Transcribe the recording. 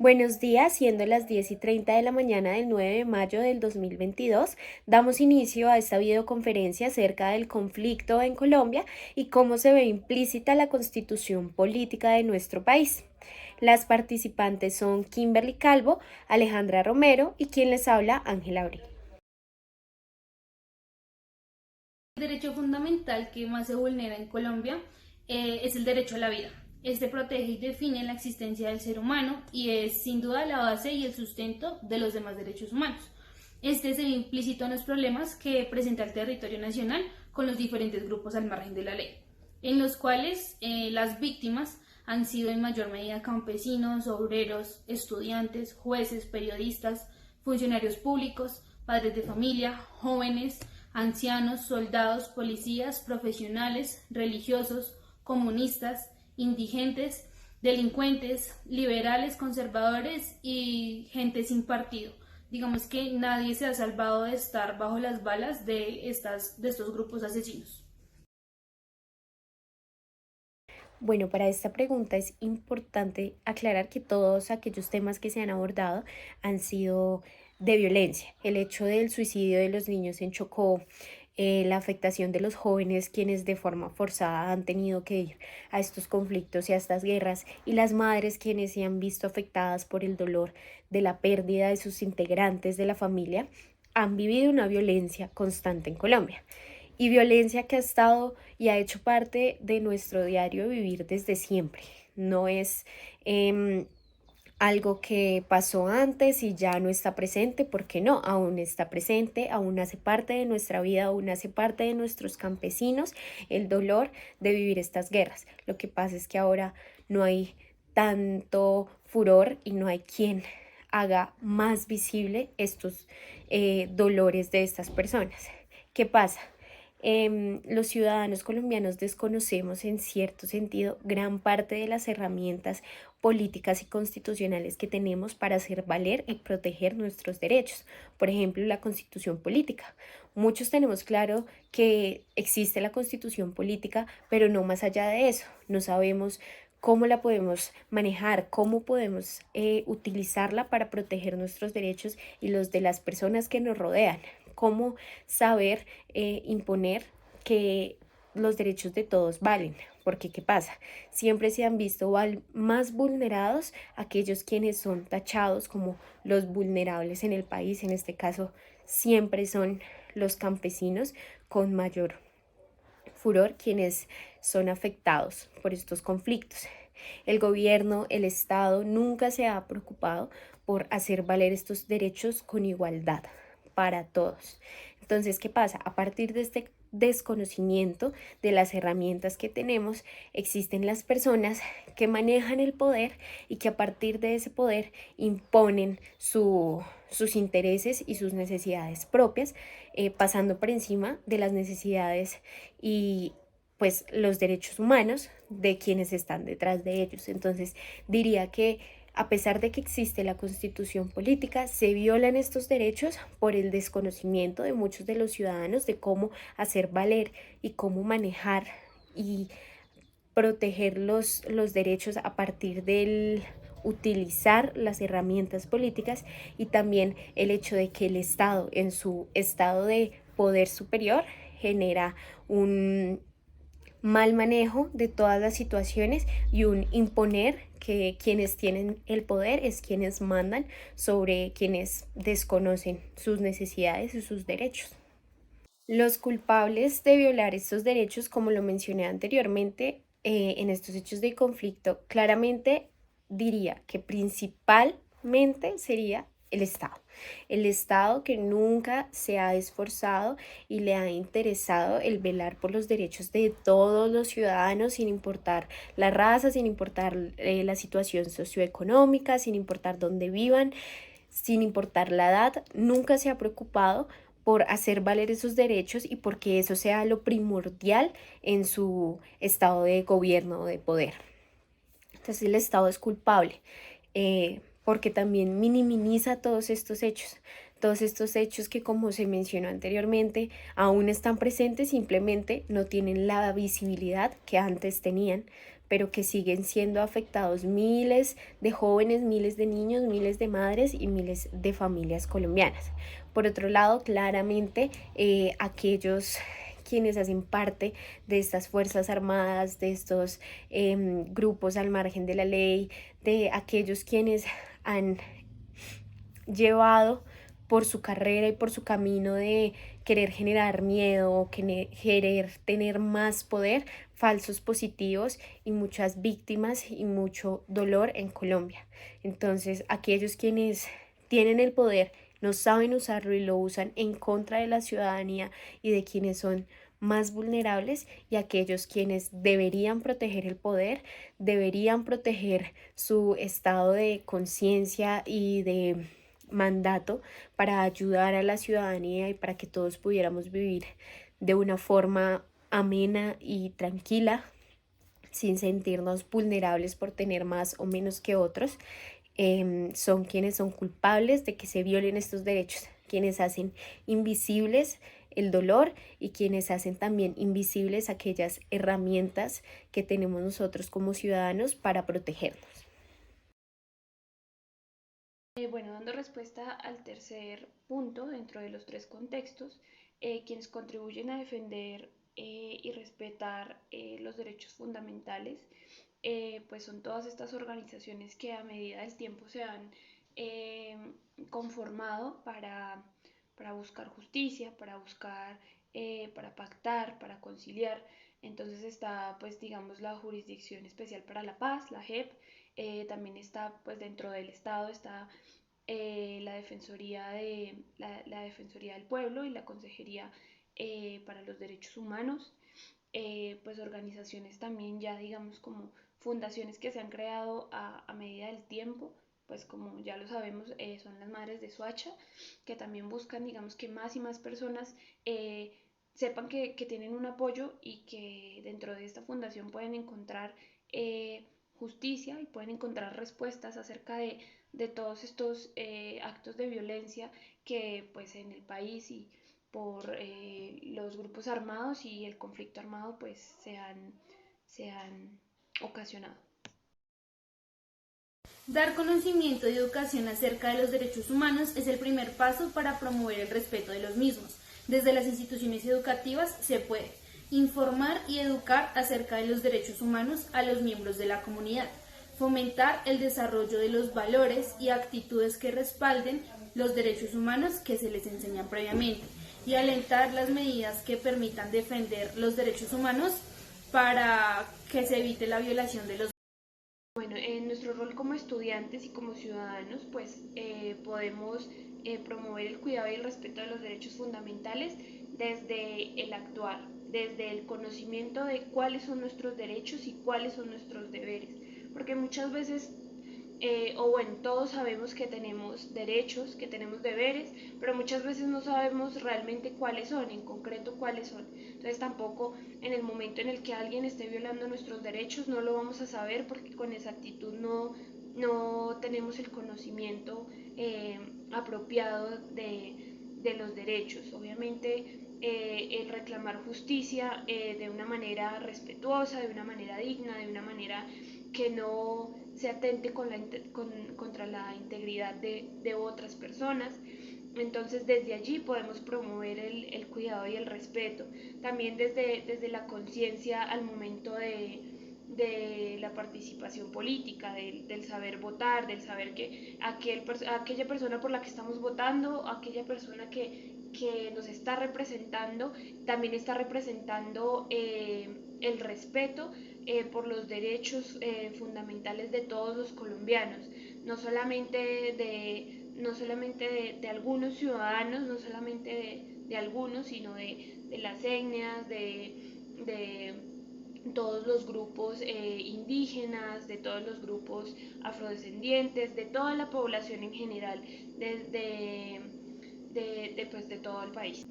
Buenos días, siendo las 10:30 de la mañana del 9 de mayo del 2022, damos inicio a esta videoconferencia acerca del conflicto en Colombia y cómo se ve implícita la constitución política de nuestro país. Las participantes son Kimberly Calvo, Alejandra Romero y quien les habla, Ángela Abril. El derecho fundamental que más se vulnera en Colombia es el derecho a la vida. Este protege y define la existencia del ser humano y es sin duda la base y el sustento de los demás derechos humanos. Este se ve implícito en los problemas que presenta el territorio nacional con los diferentes grupos al margen de la ley, en los cuales las víctimas han sido en mayor medida campesinos, obreros, estudiantes, jueces, periodistas, funcionarios públicos, padres de familia, jóvenes, ancianos, soldados, policías, profesionales, religiosos, comunistas, indigentes, delincuentes, liberales, conservadores y gente sin partido. Digamos que nadie se ha salvado de estar bajo las balas de estos grupos asesinos. Bueno, para esta pregunta es importante aclarar que todos aquellos temas que se han abordado han sido de violencia. El hecho del suicidio de los niños en Chocó, la afectación de los jóvenes quienes de forma forzada han tenido que ir a estos conflictos y a estas guerras, y las madres quienes se han visto afectadas por el dolor de la pérdida de sus integrantes de la familia, han vivido una violencia constante en Colombia y violencia que ha estado y ha hecho parte de nuestro diario vivir desde siempre. No es algo que pasó antes y ya no está presente, porque no, aún está presente, aún hace parte de nuestra vida, aún hace parte de nuestros campesinos el dolor de vivir estas guerras. Lo que pasa es que ahora no hay tanto furor y no hay quien haga más visible estos dolores de estas personas. ¿Qué pasa? Los ciudadanos colombianos desconocemos en cierto sentido gran parte de las herramientas políticas y constitucionales que tenemos para hacer valer y proteger nuestros derechos. Por ejemplo, la constitución política. Muchos tenemos claro que existe la constitución política, pero no más allá de eso. No sabemos cómo la podemos manejar, cómo podemos utilizarla para proteger nuestros derechos y los de las personas que nos rodean, cómo saber imponer que los derechos de todos valen. Porque, ¿qué pasa? Siempre se han visto más vulnerados aquellos quienes son tachados como los vulnerables en el país. En este caso, siempre son los campesinos con mayor furor quienes son afectados por estos conflictos. El gobierno, el Estado nunca se ha preocupado por hacer valer estos derechos con igualdad para todos. Entonces, ¿qué pasa? A partir de este desconocimiento de las herramientas que tenemos, existen las personas que manejan el poder y que a partir de ese poder imponen sus intereses y sus necesidades propias, pasando por encima de las necesidades y pues los derechos humanos de quienes están detrás de ellos. Entonces diría que a pesar de que existe la constitución política, se violan estos derechos por el desconocimiento de muchos de los ciudadanos de cómo hacer valer y cómo manejar y proteger los derechos a partir del utilizar las herramientas políticas, y también el hecho de que el Estado en su estado de poder superior genera un mal manejo de todas las situaciones y un imponer que quienes tienen el poder es quienes mandan sobre quienes desconocen sus necesidades y sus derechos. Los culpables de violar estos derechos, como lo mencioné anteriormente, en estos hechos de conflicto, claramente diría que principalmente sería el Estado. El Estado que nunca se ha esforzado y le ha interesado el velar por los derechos de todos los ciudadanos, sin importar la raza, sin importar la situación socioeconómica, sin importar dónde vivan, sin importar la edad, nunca se ha preocupado por hacer valer esos derechos y porque eso sea lo primordial en su estado de gobierno o de poder. Entonces el Estado es culpable porque también minimiza todos estos hechos que, como se mencionó anteriormente, aún están presentes, simplemente no tienen la visibilidad que antes tenían pero que siguen siendo afectados miles de jóvenes, miles de niños, miles de madres y miles de familias colombianas. Por otro lado, claramente aquellos quienes hacen parte de estas Fuerzas Armadas, de estos grupos al margen de la ley, de aquellos quienes han llevado por su carrera y por su camino de querer generar miedo, querer tener más poder, falsos positivos y muchas víctimas y mucho dolor en Colombia. Entonces, aquellos quienes tienen el poder no saben usarlo y lo usan en contra de la ciudadanía y de quienes son más vulnerables, y aquellos quienes deberían proteger el poder, deberían proteger su estado de conciencia y de mandato para ayudar a la ciudadanía y para que todos pudiéramos vivir de una forma amena y tranquila, sin sentirnos vulnerables por tener más o menos que otros. Son quienes son culpables de que se violen estos derechos, quienes hacen invisibles el dolor y quienes hacen también invisibles aquellas herramientas que tenemos nosotros como ciudadanos para protegernos. Bueno, dando respuesta al tercer punto dentro de los tres contextos, quienes contribuyen a defender y respetar los derechos fundamentales, pues son todas estas organizaciones que a medida del tiempo se han eh, conformado para buscar justicia, para pactar, para conciliar. Entonces está, pues digamos, la Jurisdicción Especial para la Paz, la JEP. También está, pues dentro del Estado está la Defensoría del Pueblo y la Consejería para los Derechos Humanos. Pues organizaciones también ya digamos como fundaciones que se han creado a medida del tiempo, pues como ya lo sabemos, son las Madres de Soacha, que también buscan digamos que más y más personas sepan que tienen un apoyo y que dentro de esta fundación pueden encontrar justicia y pueden encontrar respuestas acerca de todos estos actos de violencia que pues en el país y por los grupos armados y el conflicto armado pues se han ocasionado. Dar conocimiento y educación acerca de los derechos humanos es el primer paso para promover el respeto de los mismos. Desde las instituciones educativas se puede informar y educar acerca de los derechos humanos a los miembros de la comunidad, fomentar el desarrollo de los valores y actitudes que respalden los derechos humanos que se les enseñan previamente y alentar las medidas que permitan defender los derechos humanos para que se evite la violación de los. Bueno, en nuestro rol como estudiantes y como ciudadanos, pues podemos promover el cuidado y el respeto de los derechos fundamentales desde el actuar, desde el conocimiento de cuáles son nuestros derechos y cuáles son nuestros deberes, porque muchas veces o bueno, todos sabemos que tenemos derechos, que tenemos deberes, pero muchas veces no sabemos realmente cuáles son, en concreto cuáles son. Entonces tampoco en el momento en el que alguien esté violando nuestros derechos no lo vamos a saber porque con exactitud no tenemos el conocimiento apropiado de los derechos. Obviamente el reclamar justicia de una manera respetuosa, de una manera digna, de una manera que no se atente contra la integridad de otras personas. Entonces desde allí podemos promover el cuidado y el respeto. También desde la conciencia al momento de la participación política, del saber votar, del saber que aquella persona por la que estamos votando, aquella persona que nos está representando, también está representando el respeto por los derechos fundamentales de todos los colombianos, no solamente de algunos ciudadanos, no solamente de algunos, sino de las etnias, de todos los grupos indígenas, de todos los grupos afrodescendientes, de toda la población en general, pues, de todo el país.